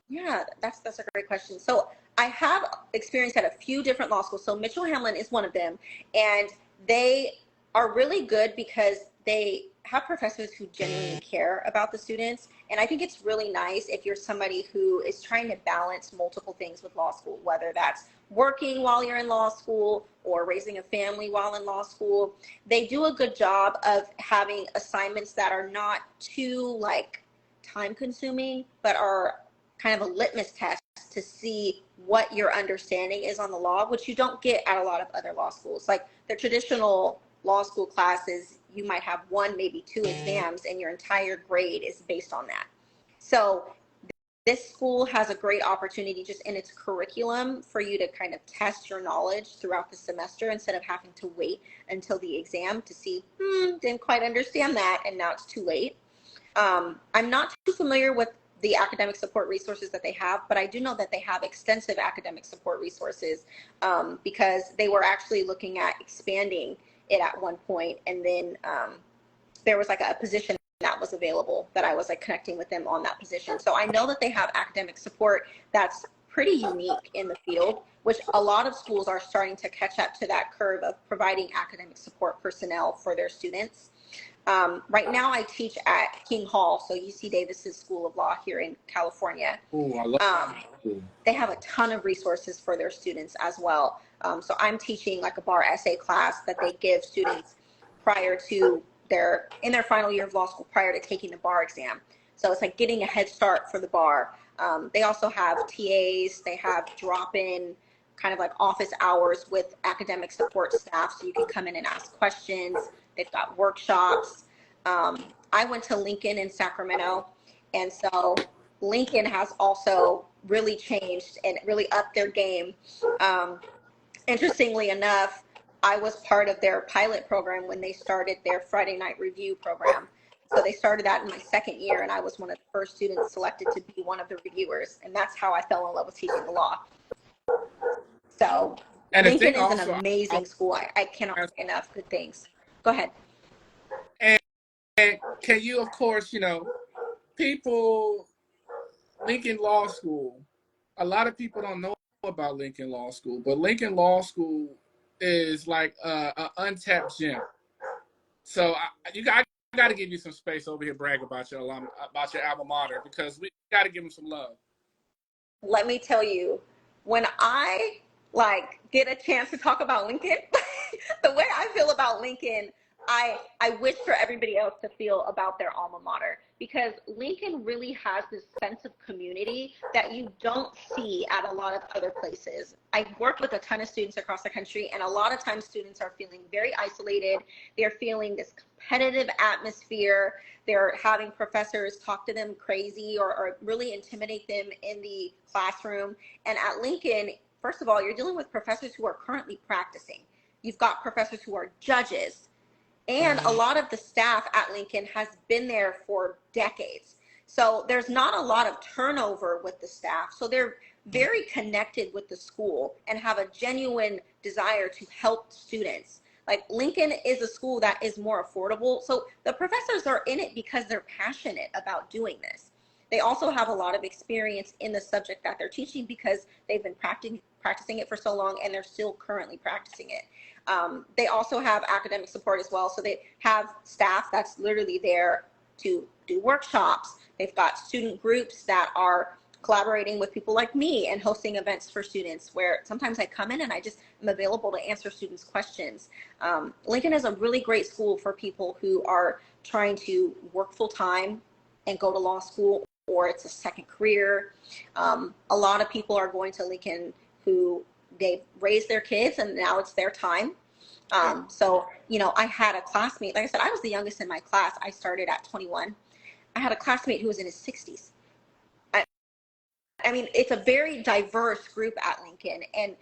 Yeah, that's a great question. So I have experience at a few different law schools. So Mitchell Hamlin is one of them, and they are really good because they have professors who genuinely care about the students. And I think it's really nice if you're somebody who is trying to balance multiple things with law school, whether that's working while you're in law school or raising a family while in law school. They do a good job of having assignments that are not too like time consuming, but are kind of a litmus test to see what your understanding is on the law, which you don't get at a lot of other law schools. Like the traditional law school classes, you might have one, maybe two exams, and your entire grade is based on that. So this school has a great opportunity just in its curriculum for you to kind of test your knowledge throughout the semester instead of having to wait until the exam to see, didn't quite understand that, and now it's too late. I'm not too familiar with the academic support resources that they have, but I do know that they have extensive academic support resources because they were actually looking at expanding it at one point, and then there was like a position that was available that I was like connecting with them on that position. So I know that they have academic support that's pretty unique in the field, which a lot of schools are starting to catch up to that curve of providing academic support personnel for their students. Right now I teach at King Hall, so UC Davis's School of Law here in California. Oh, I love that. They have a ton of resources for their students as well. So I'm teaching like a bar essay class that they give students prior to in their final year of law school, prior to taking the bar exam. So it's like getting a head start for the bar. They also have TAs, they have drop-in kind of like office hours with academic support staff, so you can come in and ask questions. They've got workshops. I went to Lincoln in Sacramento, and so Lincoln has also really changed and really upped their game. Interestingly enough, I was part of their pilot program when they started their Friday night review program. So they started that in my second year, and I was one of the first students selected to be one of the reviewers, and that's how I fell in love with teaching the law. So And Lincoln is an amazing school. I cannot say enough good things. Go ahead. And can you, of course, people, Lincoln Law School, a lot of people don't know about Lincoln Law School, but Lincoln Law School is like an untapped gem. So I got to give you some space over here, brag about your alma mater, because we got to give them some love. Let me tell you, when I like get a chance to talk about Lincoln. The way I feel about Lincoln, I wish for everybody else to feel about their alma mater, because Lincoln really has this sense of community that you don't see at a lot of other places. I work with a ton of students across the country, and a lot of times students are feeling very isolated. They're feeling this competitive atmosphere. They're having professors talk to them crazy or really intimidate them in the classroom. And at Lincoln, first of all, you're dealing with professors who are currently practicing. You've got professors who are judges. And a lot of the staff at Lincoln has been there for decades. So there's not a lot of turnover with the staff. So they're very connected with the school and have a genuine desire to help students. Like Lincoln is a school that is more affordable. So the professors are in it because they're passionate about doing this. They also have a lot of experience in the subject that they're teaching because they've been practicing it for so long, and they're still currently practicing it. They also have academic support as well. So they have staff that's literally there to do workshops. They've got student groups that are collaborating with people like me and hosting events for students, where sometimes I come in and I just am available to answer students' questions. Lincoln is a really great school for people who are trying to work full time and go to law school, or it's a second career. A lot of people are going to Lincoln who they've raised their kids and now it's their time. So, you know, I had a classmate, like I said, I was the youngest in my class. I started at 21. I had a classmate who was in his 60s. I mean, it's a very diverse group at Lincoln. And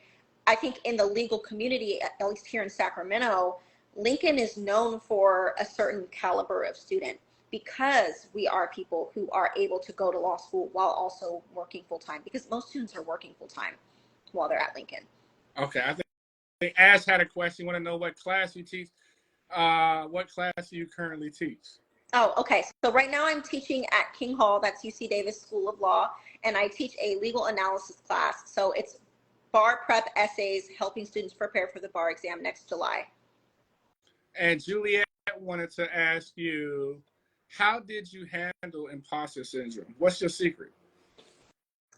I think in the legal community, at least here in Sacramento, Lincoln is known for a certain caliber of student because we are people who are able to go to law school while also working full time, because most students are working full time while they're at Lincoln. Okay, I think Ash had a question. Want to know what class you teach? What class do you currently teach? Oh, okay. So right now I'm teaching at King Hall, that's UC Davis School of Law, and I teach a legal analysis class. So it's bar prep essays, helping students prepare for the bar exam next July. And Juliet wanted to ask you, how did you handle imposter syndrome? What's your secret?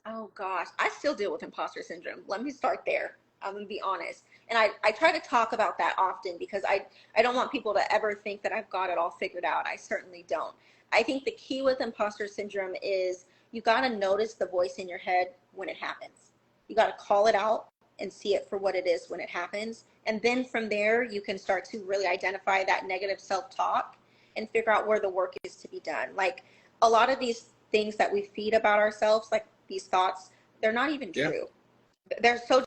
Oh gosh, I still deal with imposter syndrome. Let me start there. I'm gonna be honest. And I try to talk about that often because I don't want people to ever think that I've got it all figured out. I certainly don't. I think the key with imposter syndrome is you gotta notice the voice in your head when it happens. You gotta call it out and see it for what it is when it happens. And then from there, you can start to really identify that negative self-talk and figure out where the work is to be done. Like a lot of these things that we feed about ourselves, like these thoughts, they're not even true. They're so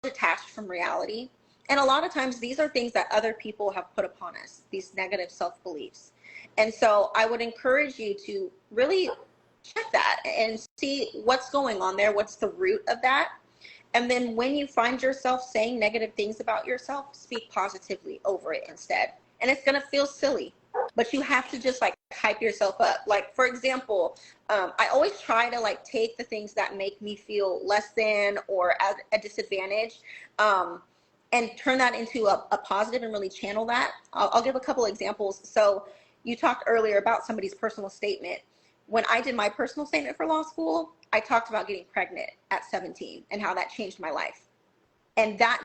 detached from reality. And a lot of times these are things that other people have put upon us, these negative self-beliefs. And so I would encourage you to really check that and see what's going on there, what's the root of that. And then when you find yourself saying negative things about yourself, speak positively over it instead. And it's going to feel silly, but you have to just like hype yourself up. Like, for example, I always try to like take the things that make me feel less than or at a disadvantage and turn that into a positive and really channel that. I'll give a couple examples. So you talked earlier about somebody's personal statement. When I did my personal statement for law school, I talked about getting pregnant at 17 and how that changed my life. And that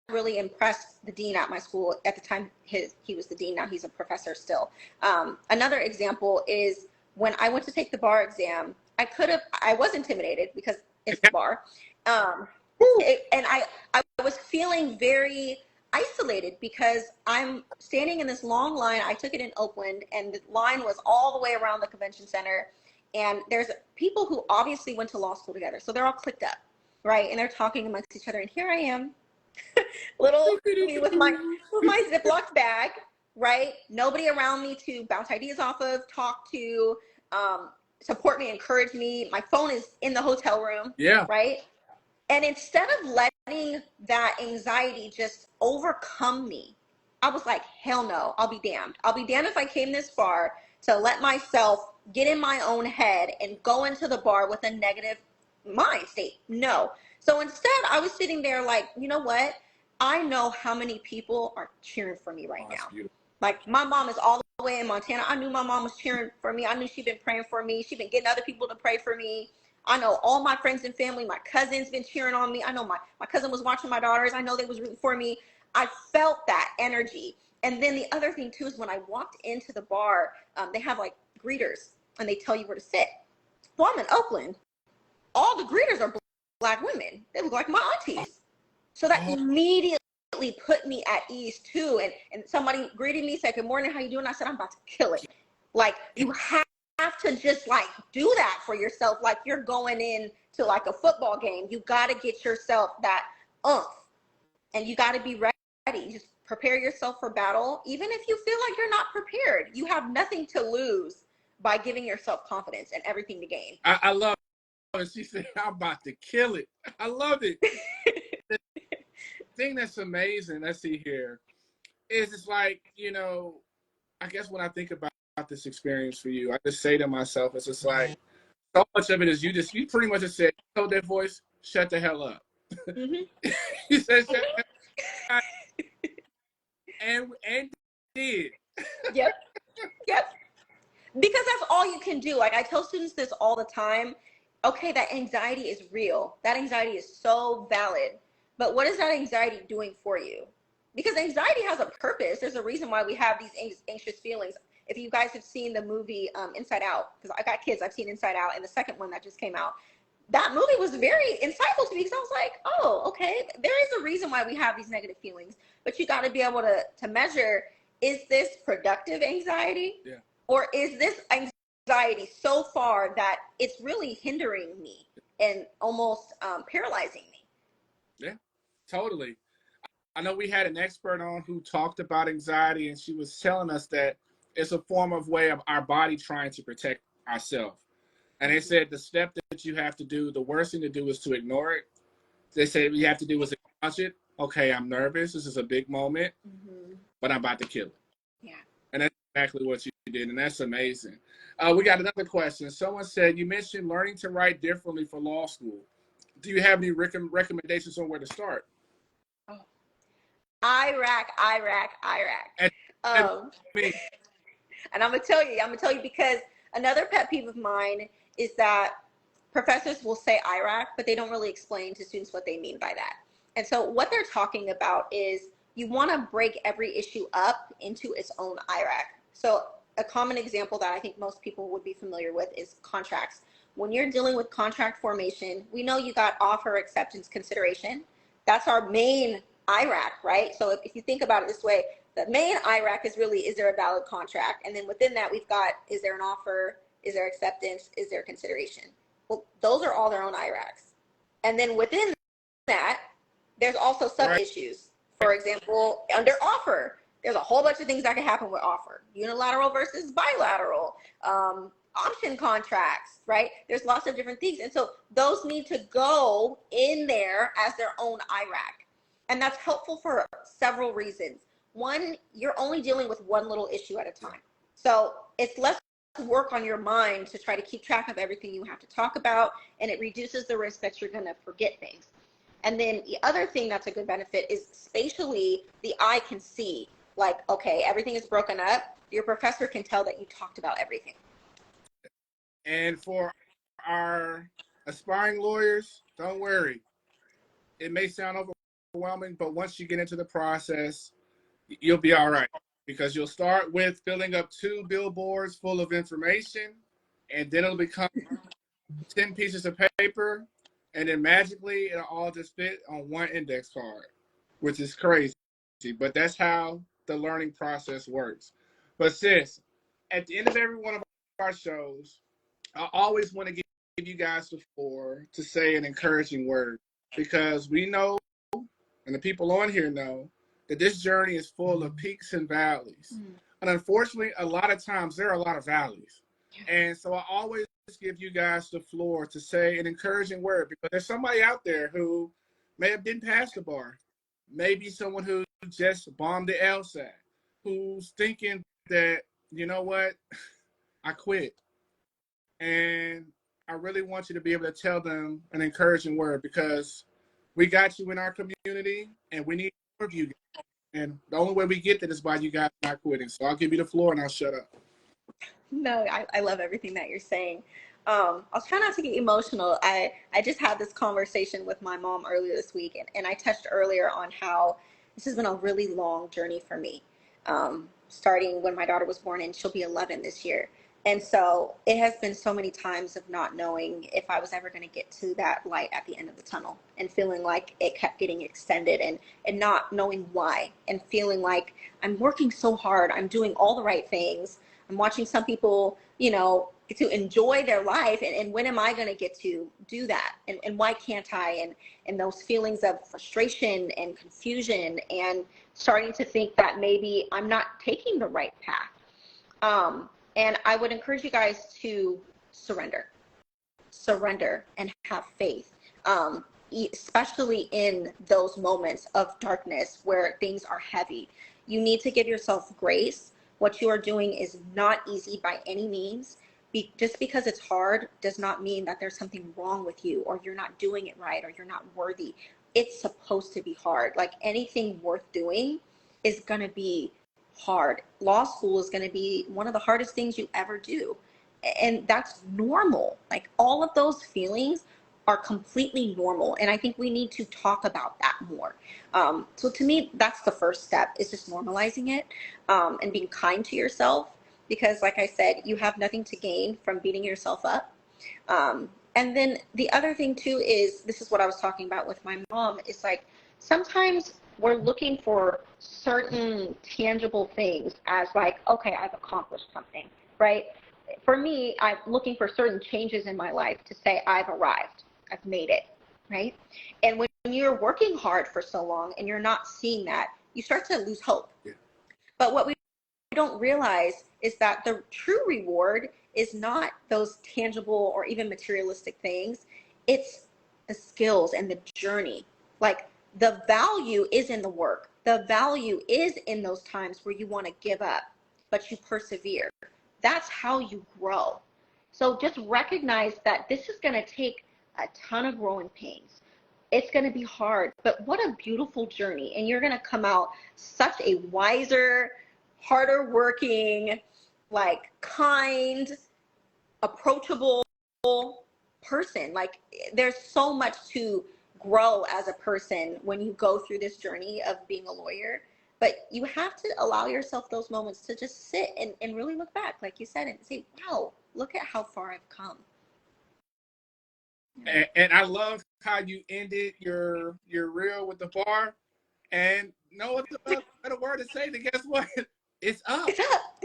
really impressed the dean at my school. At the time, he was the dean. Now he's a professor still. Another example is when I went to take the bar exam, I was intimidated because it's the bar. And I was feeling very isolated because I'm standing in this long line. I took it in Oakland, and the line was all the way around the convention center. And there's people who obviously went to law school together. So they're all clicked up, right? And they're talking amongst each other. And here I am, little me with my Ziploc bag, right? Nobody around me to bounce ideas off of, talk to, support me, encourage me. My phone is in the hotel room, right? And instead of letting that anxiety just overcome me, I was like, hell no, I'll be damned. I'll be damned if I came this far to let myself get in my own head and go into the bar with a negative mind state. No. So instead, I was sitting there like, you know what? I know how many people are cheering for me right now. Beautiful. Like my mom is all the way in Montana. I knew my mom was cheering for me. I knew she'd been praying for me. She'd been getting other people to pray for me. I know all my friends and family, my cousins been cheering on me. I know my cousin was watching my daughters. I know they was rooting for me. I felt that energy. And then the other thing too is when I walked into the bar, they have like greeters and they tell you where to sit. Well, I'm in Oakland. All the greeters are Black women. They look like my aunties. So that immediately put me at ease too. And somebody greeted me, said, "Good morning, how you doing?" I said, "I'm about to kill it." Like, you have to just like do that for yourself. Like you're going in to like a football game. You got to get yourself that oomph, and you got to be ready. Just prepare yourself for battle. Even if you feel like you're not prepared, you have nothing to lose by giving yourself confidence and everything to gain. I love it. She said, "I'm about to kill it." I love it. The thing that's amazing, let's see here, is it's like, I guess when I think about this experience for you, I just say to myself, it's just like, so much of it is you pretty much just said, told that voice, shut the hell up. Mm-hmm. You said, shut the hell up. And did. Yep. Yep. Because that's all you can do. Like I tell students this all the time. Okay, that anxiety is real. That anxiety is so valid. But what is that anxiety doing for you? Because anxiety has a purpose. There's a reason why we have these anxious feelings. If you guys have seen the movie Inside Out, because I got kids, I've seen Inside Out, and the second one that just came out. That movie was very insightful to me because I was like, oh, okay, there is a reason why we have these negative feelings. But you got to be able to measure, is this productive anxiety? Yeah. Or is this anxiety so far that it's really hindering me and almost paralyzing me? Yeah, totally. I know we had an expert on who talked about anxiety, and she was telling us that it's a form of way of our body trying to protect ourselves. And they said the step that you have to do, the worst thing to do is to ignore it. They say what you have to do is acknowledge it. Okay, I'm nervous. This is a big moment, but I'm about to kill it. Yeah. And that's exactly what you did, and that's amazing. We got another question. Someone said, you mentioned learning to write differently for law school. Do you have any recommendations on where to start? Oh. Iraq. And, And I'm gonna tell you because another pet peeve of mine is that professors will say Iraq, but they don't really explain to students what they mean by that. And so what they're talking about is you want to break every issue up into its own Iraq. So a common example that I think most people would be familiar with is contracts. When you're dealing with contract formation, we know you got offer, acceptance, consideration. That's our main Iraq, right? So if you think about it this way, the main Iraq is really, is there a valid contract? And then within that, we've got, is there an offer? Is there acceptance? Is there consideration? Well, those are all their own Iraqs. And then within that, there's also sub-issues. For example, under offer, there's a whole bunch of things that can happen with offer. Unilateral versus bilateral, option contracts, right? There's lots of different things. And so those need to go in there as their own Iraq. And that's helpful for several reasons. One, you're only dealing with one little issue at a time. So it's less work on your mind to try to keep track of everything you have to talk about, and it reduces the risk that you're going to forget things. And then the other thing that's a good benefit is spatially, the eye can see, like, okay, everything is broken up. Your professor can tell that you talked about everything. And for our aspiring lawyers, don't worry. It may sound overwhelming, but once you get into the process, you'll be all right, because you'll start with filling up 2 billboards full of information, and then it'll become 10 pieces of paper, and then magically it'll all just fit on one index card, which is crazy. But that's how the learning process works. But sis, at the end of every one of our shows, I always want to give you guys the floor to say an encouraging word, because we know, and the people on here know, that this journey is full of peaks and valleys. And unfortunately, a lot of times there are a lot of valleys. And so I always give you guys the floor to say an encouraging word, because there's somebody out there who may have didn't pass the bar. Maybe someone who just bombed the LSAT, who's thinking that, you know what, I quit. And I really want you to be able to tell them an encouraging word, because we got you in our community and we need more of you. And the only way we get that is by you guys not quitting. So I'll give you the floor and I'll shut up. No, I love everything that you're saying. I was trying not to get emotional. I just had this conversation with my mom earlier this week, and I touched earlier on how this has been a really long journey for me. Starting when my daughter was born, and she'll be 11 this year. And so it has been so many times of not knowing if I was ever going to get to that light at the end of the tunnel, and feeling like it kept getting extended, and not knowing why, and feeling like I'm working so hard. I'm doing all the right things. I'm watching some people, to enjoy their life. And when am I going to get to do that? And why can't I? And those feelings of frustration and confusion, and starting to think that maybe I'm not taking the right path. And I would encourage you guys to surrender and have faith, especially in those moments of darkness where things are heavy. You need to give yourself grace. What you are doing is not easy by any means. Just because it's hard does not mean that there's something wrong with you, or you're not doing it right, or you're not worthy. It's supposed to be hard. Like anything worth doing is going to be hard. Law school is going to be one of the hardest things you ever do. And that's normal. Like all of those feelings are completely normal. And I think we need to talk about that more. So to me, that's the first step, is just normalizing it, and being kind to yourself. Because like I said, you have nothing to gain from beating yourself up. And then the other thing too is, this is what I was talking about with my mom, is like sometimes we're looking for certain tangible things as like, okay, I've accomplished something, right? For me, I'm looking for certain changes in my life to say I've arrived, I've made it, right? And when you're working hard for so long and you're not seeing that, you start to lose hope. Yeah. But what we don't realize is that the true reward is not those tangible or even materialistic things. It's the skills and the journey. Like the value is in the work. The value is in those times where you want to give up, but you persevere. That's how you grow. So just recognize that this is going to take a ton of growing pains. It's going to be hard, but what a beautiful journey. And you're going to come out such a wiser, harder working, like kind, approachable person. Like there's so much to grow as a person when you go through this journey of being a lawyer. But you have to allow yourself those moments to just sit and really look back, like you said, and say, wow, look at how far I've come. And I love how you ended your reel with the bar. And no other word to say, to guess what? It's up. It's up.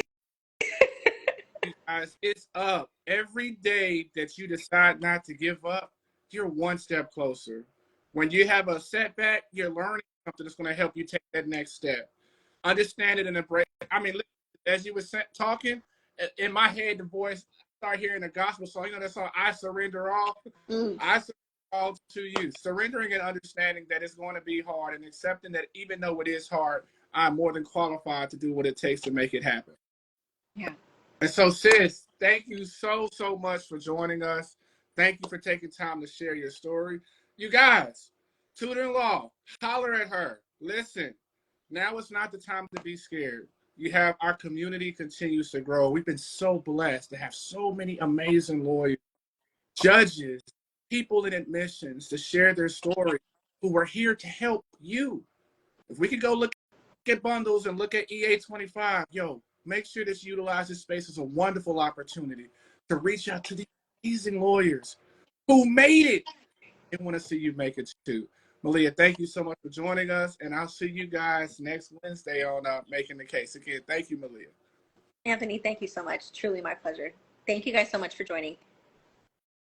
You guys, it's up. Every day that you decide not to give up, you're one step closer. When you have a setback, you're learning something that's going to help you take that next step. Understand it and embrace it. I mean, as you were talking, in my head, the voice, start hearing the gospel song. You know that song, I Surrender All? I surrender all to you. Surrendering and understanding that it's going to be hard, and accepting that even though it is hard, I'm more than qualified to do what it takes to make it happen. Yeah. And so, sis, thank you so much for joining us. Thank you for taking time to share your story. You guys, tutor-in-law, holler at her. Listen, now is not the time to be scared. You have our community continues to grow. We've been so blessed to have so many amazing lawyers, judges, people in admissions to share their story, who are here to help you. If we could go look at bundles and look at EA 25, make sure that you utilize this space as a wonderful opportunity to reach out to these amazing lawyers who made it and want to see you make it too. Maliyha, thank you so much for joining us, and I'll see you guys next Wednesday on Making the Case. Again, thank you, Maliyha. Anthony, thank you so much. Truly my pleasure. Thank you guys so much for joining.